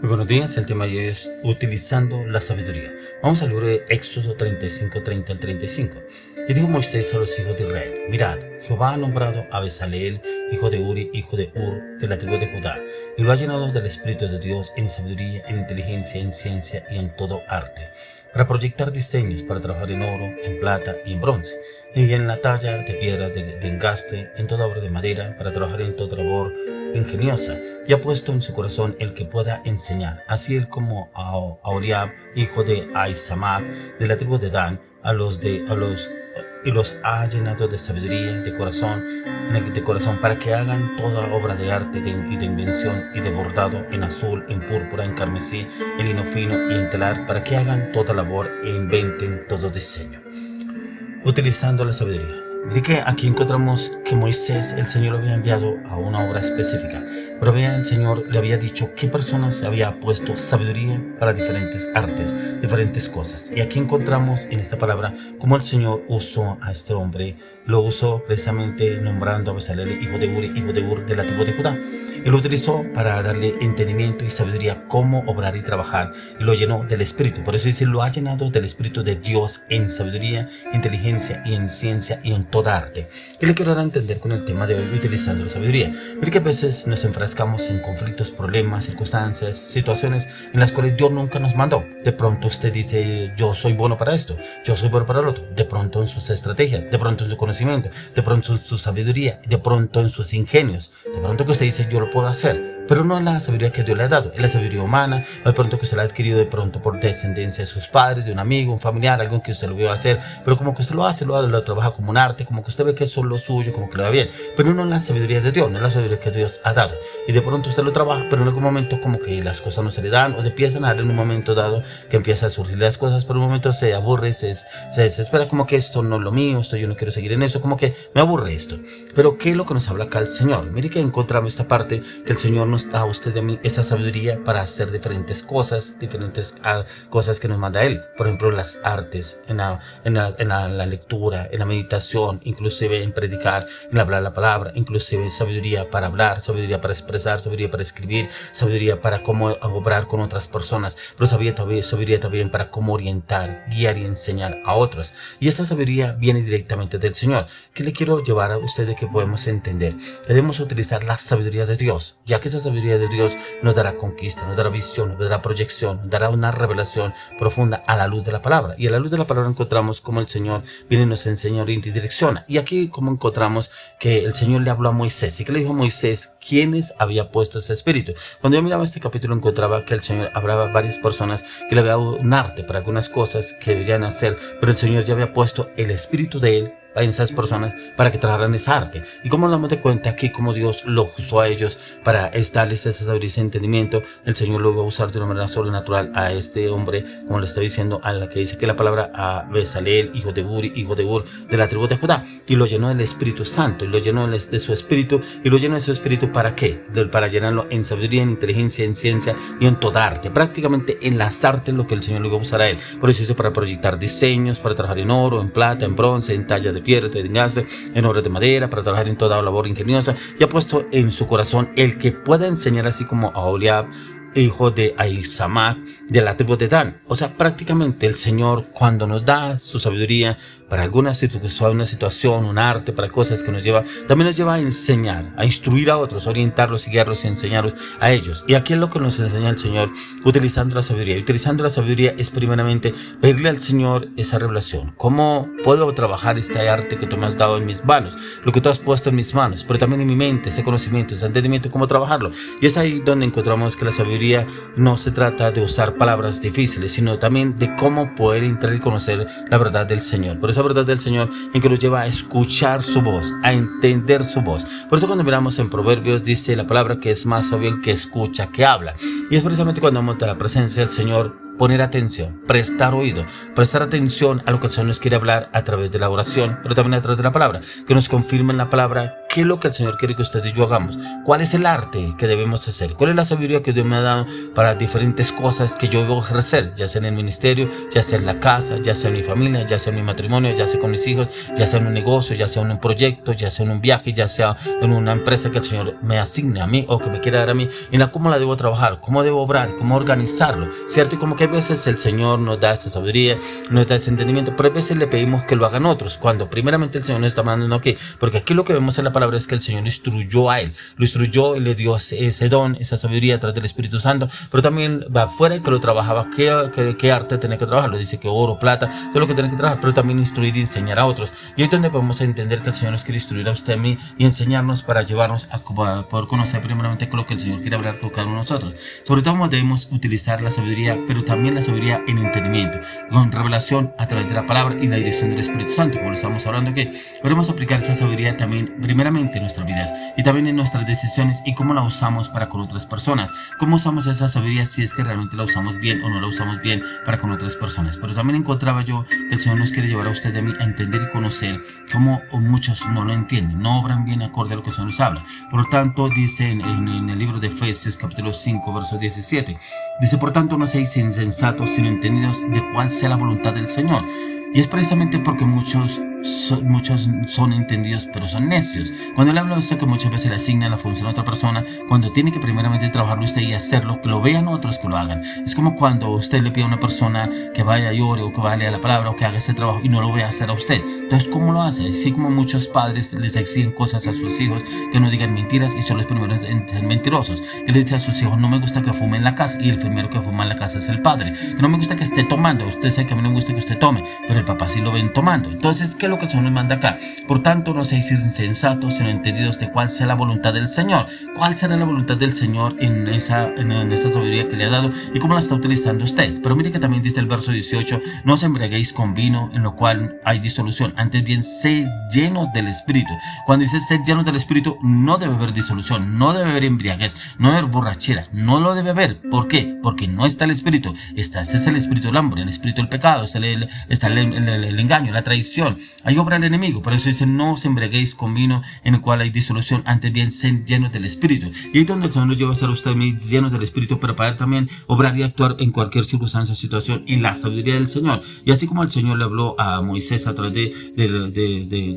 Muy buenos días, el tema de hoy es utilizando la sabiduría. Vamos al libro de Éxodo 35, 30 al 35. Y dijo Moisés a los hijos de Israel: mirad, Jehová ha nombrado a Bezaleel, hijo de Uri, hijo de Ur, de la tribu de Judá, y lo ha llenado del Espíritu de Dios en sabiduría, en inteligencia, en ciencia y en todo arte, para proyectar diseños, para trabajar en oro, en plata y en bronce, y en la talla de piedras de engaste, en toda obra de madera, para trabajar en toda labor ingeniosa, y ha puesto en su corazón el que pueda enseñar, así él como a Oriab, hijo de Ahisamac, de la tribu de Dan, y los ha llenado de sabiduría, de corazón, para que hagan toda obra de arte y de invención y de bordado en azul, en púrpura, en carmesí, en lino fino y en telar, para que hagan toda labor e inventen todo diseño. Utilizando la sabiduría. Mire que aquí encontramos que Moisés, el Señor lo había enviado a una obra específica, pero el Señor le había dicho qué personas había puesto sabiduría para diferentes artes, diferentes cosas. Y aquí encontramos en esta palabra cómo el Señor usó a este hombre, lo usó precisamente nombrando a Bezaleel, hijo de Uri, hijo de Ur, de la tribu de Judá. Y lo utilizó para darle entendimiento y sabiduría cómo obrar y trabajar, y lo llenó del Espíritu. Por eso dice, lo ha llenado del Espíritu de Dios en sabiduría, inteligencia y en ciencia y en toda arte. ¿Qué le quiero dar a entender con el tema de hoy, utilizando la sabiduría? Mire que a veces nos enfrascamos en conflictos, problemas, circunstancias, situaciones en las cuales Dios nunca nos mandó. De pronto usted dice, yo soy bueno para esto, yo soy bueno para lo otro. De pronto en sus estrategias, de pronto en su conocimiento, de pronto en su sabiduría, de pronto en sus ingenios. De pronto que usted dice, yo lo puedo hacer. Pero no es la sabiduría que Dios le ha dado, es la sabiduría humana, o de pronto que usted la ha adquirido de pronto por descendencia de sus padres, de un amigo, un familiar, algo que usted lo vio hacer, pero como que usted lo hace, lo trabaja como un arte, como que usted ve que eso es lo suyo, como que le va bien, pero no es la sabiduría de Dios, no es la sabiduría que Dios ha dado. Y de pronto usted lo trabaja, pero en algún momento como que las cosas no se le dan, o empiezan a dar en un momento dado que empiezan a surgir las cosas, pero en un momento se aburre, se desespera, como que esto no es lo mío, esto yo no quiero seguir en eso, como que me aburre esto. Pero ¿qué es lo que nos habla acá el Señor? Mire que encontramos esta parte que el Señor nos da a usted de mí esta sabiduría para hacer diferentes cosas que nos manda Él. Por ejemplo, las artes, en la lectura, en la meditación, inclusive en predicar, en hablar la palabra, inclusive sabiduría para hablar, sabiduría para expresar, sabiduría para escribir, sabiduría para cómo obrar con otras personas, pero sabiduría también para cómo orientar, guiar y enseñar a otros. Y esta sabiduría viene directamente del Señor. ¿Qué le quiero llevar a ustedes que podemos entender? Debemos utilizar la sabiduría de Dios, ya que esa sabiduría de Dios nos dará conquista, nos dará visión, nos dará proyección, nos dará una revelación profunda a la luz de la palabra. Y a la luz de la palabra encontramos cómo el Señor viene y nos enseña, orienta y direcciona. Y aquí como encontramos que el Señor le habló a Moisés. ¿Y qué le dijo a Moisés? ¿Quiénes había puesto ese espíritu? Cuando yo miraba este capítulo encontraba que el Señor hablaba a varias personas que le había dado un arte para algunas cosas que deberían hacer, pero el Señor ya había puesto el espíritu de Él en esas personas para que trabajaran esa arte. Y como nos damos de cuenta aquí como Dios lo usó a ellos para darles esa sabiduría y ese entendimiento, el Señor lo iba a usar de una manera sobrenatural a este hombre, como le estoy diciendo, a la que dice que la palabra, a Bezaleel, hijo de Uri, hijo de Ur, de la tribu de Judá, y lo llenó del Espíritu Santo, y lo llenó de su Espíritu, y lo llenó de su Espíritu ¿para qué? Para llenarlo en sabiduría, en inteligencia, en ciencia y en toda arte, prácticamente en las artes lo que el Señor lo iba a usar a él. Por eso dice, para proyectar diseños, para trabajar en oro, en plata, en bronce, en talla de piedra, de engaste, en obras de madera, para trabajar en toda labor ingeniosa, y ha puesto en su corazón el que pueda enseñar, así como a Oliab, hijo de Ahisamac, de la tribu de Dan. O sea, prácticamente el Señor, cuando nos da su sabiduría para alguna situación, un arte, para cosas que nos lleva, también nos lleva a enseñar, a instruir a otros, a orientarlos y guiarlos y enseñarlos a ellos. Y aquí es lo que nos enseña el Señor, utilizando la sabiduría. Utilizando la sabiduría es primeramente pedirle al Señor esa revelación. ¿Cómo puedo trabajar este arte que tú me has dado en mis manos? Lo que tú has puesto en mis manos, pero también en mi mente, ese conocimiento, ese entendimiento, cómo trabajarlo. Y es ahí donde encontramos que la sabiduría no se trata de usar palabras difíciles, sino también de cómo poder entrar y conocer la verdad del Señor. Por esa verdad del Señor en que nos lleva a escuchar su voz, a entender su voz. Por eso cuando miramos en Proverbios dice la palabra que es más sabio el que escucha que habla. Y es precisamente cuando vamos a la presencia del Señor poner atención, prestar oído, prestar atención a lo que el Señor nos quiere hablar a través de la oración, pero también a través de la palabra, que nos confirme en la palabra qué es lo que el Señor quiere que usted y yo hagamos, cuál es el arte que debemos hacer, cuál es la sabiduría que Dios me ha dado para diferentes cosas que yo debo ejercer, ya sea en el ministerio, ya sea en la casa, ya sea en mi familia, ya sea en mi matrimonio, ya sea con mis hijos, ya sea en un negocio, ya sea en un proyecto, ya sea en un viaje, ya sea en una empresa que el Señor me asigne a mí o que me quiera dar a mí, y la cómo la debo trabajar, cómo debo obrar, cómo organizarlo, ¿cierto? Y como que a veces el Señor nos da esa sabiduría, nos da ese entendimiento, pero a veces le pedimos que lo hagan otros, cuando primeramente el Señor nos está mandando aquí, porque aquí lo que vemos en la palabra es que el Señor instruyó a él, lo instruyó y le dio ese don, esa sabiduría a través del Espíritu Santo, pero también va afuera que lo trabajaba, qué arte tenía que trabajar, lo dice que oro, plata, todo lo que tiene que trabajar, pero también instruir y enseñar a otros, y ahí es donde podemos entender que el Señor nos quiere instruir a usted, a mí, y enseñarnos para llevarnos a poder conocer primeramente con lo que el Señor quiere hablar con cada uno de nosotros. Sobre todo debemos utilizar la sabiduría, pero también la sabiduría en entendimiento, con revelación a través de la palabra y la dirección del Espíritu Santo, como lo estamos hablando aquí. Podemos aplicar esa sabiduría también primeramente en nuestras vidas y también en nuestras decisiones y cómo la usamos para con otras personas, cómo usamos esa sabiduría, si es que realmente la usamos bien o no la usamos bien para con otras personas. Pero también encontraba yo que el Señor nos quiere llevar a usted y a mí a entender y conocer cómo muchos no lo entienden, no obran bien acorde a lo que el Señor nos habla. Por lo tanto, dice en el libro de Efesios capítulo 5 verso 17, dice: por tanto no seáis insensatos, sino entendidos de cuál sea la voluntad del Señor. Y es precisamente porque muchos son entendidos pero son necios. Cuando le habla a usted que muchas veces le asigna la función a otra persona, cuando tiene que primeramente trabajarlo usted y hacerlo, que lo vean otros que lo hagan. Es como cuando usted le pide a una persona que vaya y ore o que vaya a leer la palabra o que haga ese trabajo y no lo vea hacer a usted. Entonces, ¿cómo lo hace? Así como muchos padres les exigen cosas a sus hijos, que no digan mentiras, y son los primeros en ser mentirosos. Él le dice a sus hijos: no me gusta que fume en la casa, y el primero que fuma en la casa es el padre. Que no me gusta que esté tomando, usted sabe que a mí no me gusta que usted tome, pero el papá sí lo ven tomando. Entonces, ¿qué es lo que el Señor nos manda acá? Por tanto, no seáis insensatos, sino entendidos de cuál sea la voluntad del Señor. ¿Cuál será la voluntad del Señor en esa sabiduría que le ha dado y cómo la está utilizando usted? Pero mire que también dice el verso 18: no os embriaguéis con vino, en lo cual hay disolución, antes bien sed llenos del Espíritu. Cuando dice sed llenos del Espíritu, no debe haber disolución, no debe haber embriaguez, no debe haber borrachera, no lo debe haber. ¿Por qué? Porque no está el Espíritu. Este es el espíritu del hambre, el espíritu del pecado, está el engaño, la traición. Hay obra del enemigo. Por eso dice: no os embriaguéis con vino, en el cual hay disolución, antes bien sed llenos del Espíritu. Y ahí es donde el Señor nos lleva a ser usted llenos del Espíritu, pero para también obrar y actuar en cualquier circunstancia o situación en la sabiduría del Señor. Y así como el Señor le habló a Moisés a través de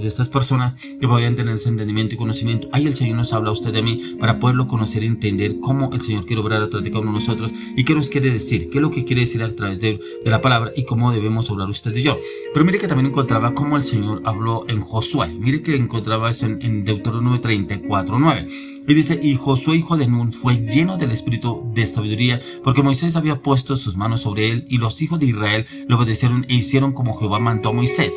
estas personas que podían tener ese entendimiento y conocimiento, ahí el Señor nos habla a usted de mí para poderlo conocer y entender cómo el Señor quiere obrar a través de cada uno de nosotros y qué nos quiere decir, qué es lo que quiere decir a través de la palabra y cómo debemos obrar usted y yo. Pero mire que también encontraba cómo el Señor habló en Josué. Mire que encontraba eso en Deuteronomio 34:9. Y dice: y Josué hijo de Nun fue lleno del espíritu de sabiduría, porque Moisés había puesto sus manos sobre él, y los hijos de Israel le obedecieron e hicieron como Jehová mandó a Moisés.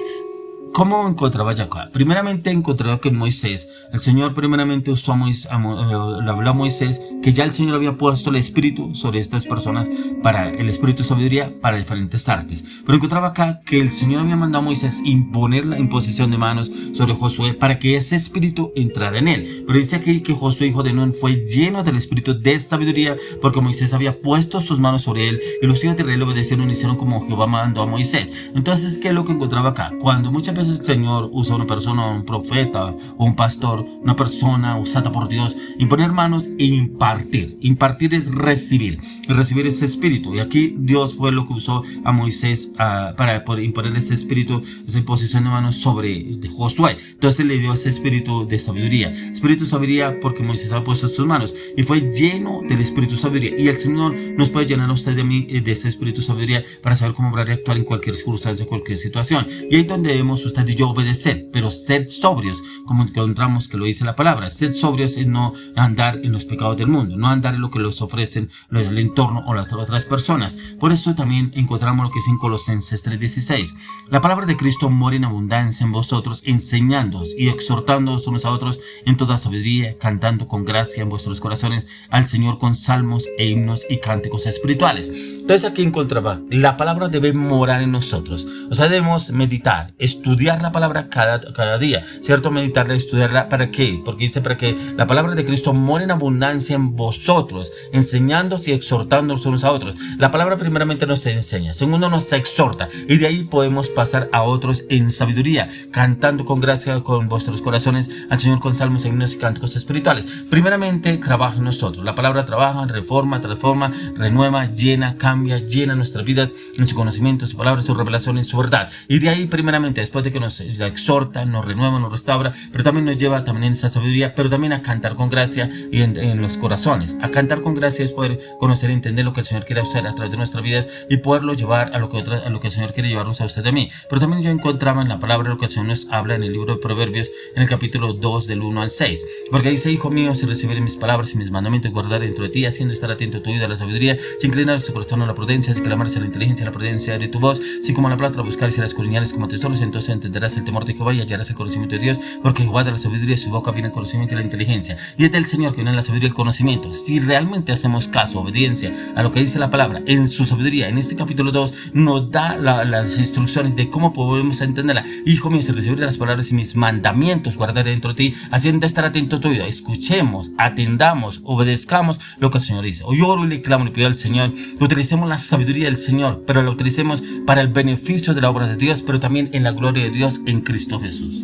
¿Cómo encontraba yo acá? Primeramente encontraba que Moisés, el Señor primeramente usó le habló a Moisés que ya el Señor había puesto el espíritu sobre estas personas, para el espíritu de sabiduría para diferentes artes. Pero encontraba acá que el Señor había mandado a Moisés imponer la imposición de manos sobre Josué para que ese espíritu entrara en él. Pero dice aquí que Josué hijo de Nun fue lleno del espíritu de sabiduría, porque Moisés había puesto sus manos sobre él, y los hijos de Israel le obedecieron y hicieron como Jehová mandó a Moisés. Entonces, ¿qué es lo que encontraba acá? Cuando muchas veces el Señor usa a una persona, un profeta o un pastor, una persona usada por Dios, imponer manos e impartir. Impartir es recibir ese espíritu. Y aquí Dios fue lo que usó a Moisés para imponer ese espíritu, esa imposición de manos sobre Josué. Entonces le dio ese espíritu de sabiduría. Espíritu de sabiduría porque Moisés había puesto sus manos y fue lleno del espíritu de sabiduría. Y el Señor nos puede llenar a usted de mí de ese espíritu de sabiduría para saber cómo obrar y actuar en cualquier circunstancia, cualquier situación. Y ahí donde debemos usted y yo obedecer, pero sed sobrios, como encontramos que lo dice la palabra. Sed sobrios es no andar en los pecados del mundo, no andar en lo que los ofrecen el entorno o las otras personas. Por eso también encontramos lo que dice en Colosenses 3:16. La palabra de Cristo mora en abundancia en vosotros, enseñándoos y exhortándoos unos a otros en toda sabiduría, cantando con gracia en vuestros corazones al Señor con salmos e himnos y cánticos espirituales. Entonces aquí encontraba, la palabra debe morar en nosotros. O sea, debemos meditar, estudiar estudiar la palabra cada día, ¿cierto? Meditarla, estudiarla, ¿para qué? Porque dice para que la palabra de Cristo mora en abundancia en vosotros, enseñándoos y exhortándonos unos a otros. La palabra primeramente nos enseña, segundo nos exhorta, y de ahí podemos pasar a otros en sabiduría, cantando con gracia con vuestros corazones al Señor con salmos, himnos y cánticos espirituales. Primeramente trabaja en nosotros. La palabra trabaja, reforma, transforma, renueva, llena, cambia, llena nuestras vidas en su conocimiento, su palabra, su revelación y su verdad. Y de ahí primeramente, después de que nos exhorta, nos renueva, nos restaura, pero también nos lleva también en esa sabiduría, pero también a cantar con gracia y en los corazones. A cantar con gracia es poder conocer y entender lo que el Señor quiere hacer a través de nuestras vidas y poderlo llevar a lo que el Señor quiere llevarnos a usted de mí. Pero también yo encontraba en la palabra lo que el Señor nos habla en el libro de Proverbios, en el capítulo 2 del 1 al 6, porque dice: hijo mío, si recibieres mis palabras y mis mandamientos, guardar dentro de ti, haciendo estar atento a tu vida a la sabiduría, si inclinares tu corazón a la prudencia, si clamares a la inteligencia, a la prudencia de tu voz, si como la plata la buscares y la escudriñares como tesoros, entonces entenderás el temor de Jehová y hallarás el conocimiento de Dios, porque Jehová da la sabiduría, su boca viene el conocimiento y la inteligencia, y es del Señor que viene la sabiduría y el conocimiento. Si realmente hacemos caso, obediencia a lo que dice la palabra en su sabiduría, en este capítulo 2 nos da las instrucciones de cómo podemos entenderla. Hijo mío, si recibieres las palabras y mis mandamientos, guardar dentro de ti, haciendo estar atento a tu vida. Escuchemos, atendamos, obedezcamos lo que el Señor dice. Hoy oro y le clamo y le pido al Señor que utilicemos la sabiduría del Señor, pero la utilicemos para el beneficio de la obra de Dios, pero también en la gloria de Dios en Cristo Jesús.